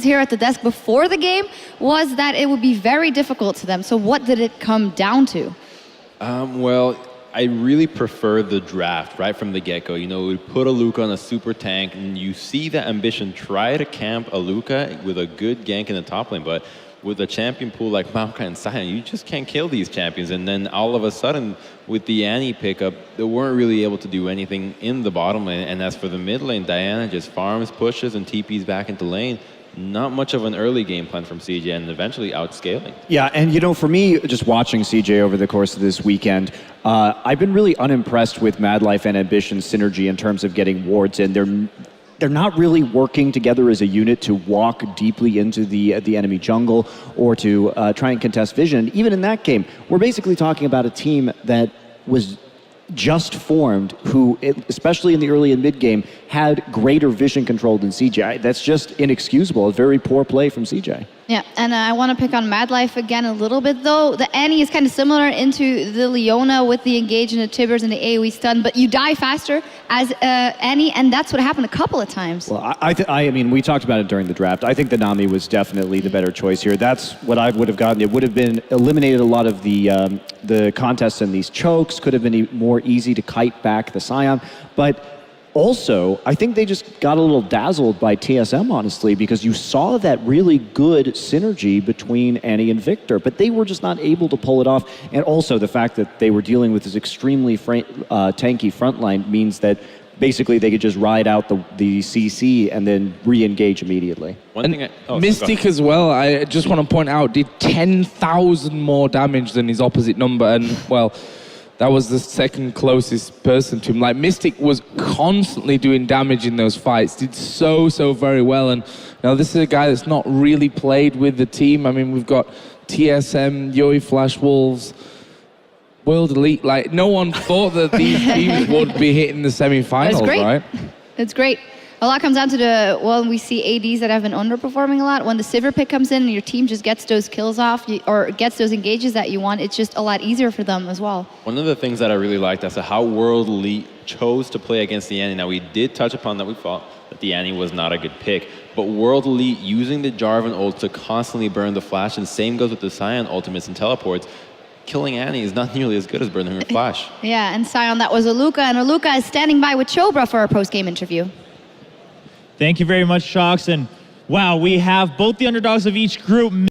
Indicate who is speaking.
Speaker 1: here at the desk before the game was that it would be very difficult to them. So what did it come down to?
Speaker 2: Well, I really prefer the draft right from the get-go. You know, we put a Luca on a super tank, and you see that ambition. Try to camp a Luca with a good gank in the top lane, but with a champion pool like Maokai and Sion, you just can't kill these champions. And then all of a sudden, with the Annie pickup, they weren't really able to do anything in the bottom lane. And as for the mid lane, Diana just farms, pushes, and TPs back into lane. Not much of an early game plan from CJ, and eventually outscaling.
Speaker 3: Yeah, and you know, for me, just watching CJ over the course of this weekend, I've been really unimpressed with Mad Life and Ambition's synergy in terms of getting wards in. They're not really working together as a unit to walk deeply into the enemy jungle or to try and contest vision. Even in that game, we're basically talking about a team that was just formed, who, especially in the early and mid game, had greater vision control than CJ. That's just inexcusable. A very poor play from CJ.
Speaker 1: Yeah, and I want to pick on Mad Life again a little bit, though. The Annie is kind of similar into the Leona with the engage and the Tibbers and the AoE stun, but you die faster as Annie, and that's what happened a couple of times.
Speaker 3: Well, I mean, we talked about it during the draft. I think the Nami was definitely the better choice here. That's what I would have gotten. It would have been eliminated a lot of the contests and these chokes. Could have been more easy to kite back the Sion, but also, I think they just got a little dazzled by TSM, honestly, because you saw that really good synergy between Annie and Victor, but they were just not able to pull it off. And also the fact that they were dealing with this extremely tanky frontline means that basically they could just ride out the CC and then re-engage immediately.
Speaker 4: Mystic as well, I just want to point out, did 10,000 more damage than his opposite number, and well, that was the second closest person to him. Like, Mystic was constantly doing damage in those fights, did so very well. And now this is a guy that's not really played with the team. I mean, we've got TSM, Yoi Flash Wolves, World Elite. Like, no one thought that these teams would be hitting the semi-finals, right?
Speaker 1: It's great. A lot comes down to well, we see ADs that have been underperforming a lot. When the Sivir pick comes in and your team just gets those kills off or gets those engages that you want, it's just a lot easier for them as well.
Speaker 2: One of the things that I really liked is how World Elite chose to play against the Annie. Now, we did touch upon that we thought that the Annie was not a good pick, but World Elite using the Jarvan ult to constantly burn the Flash, and same goes with the Sion ultimates and teleports. Killing Annie is not nearly as good as burning her Flash.
Speaker 1: Yeah, and Sion, that was Aluka, and Aluka is standing by with Chobra for our post-game interview.
Speaker 5: Thank you very much, Shox. And wow, we have both the underdogs of each group.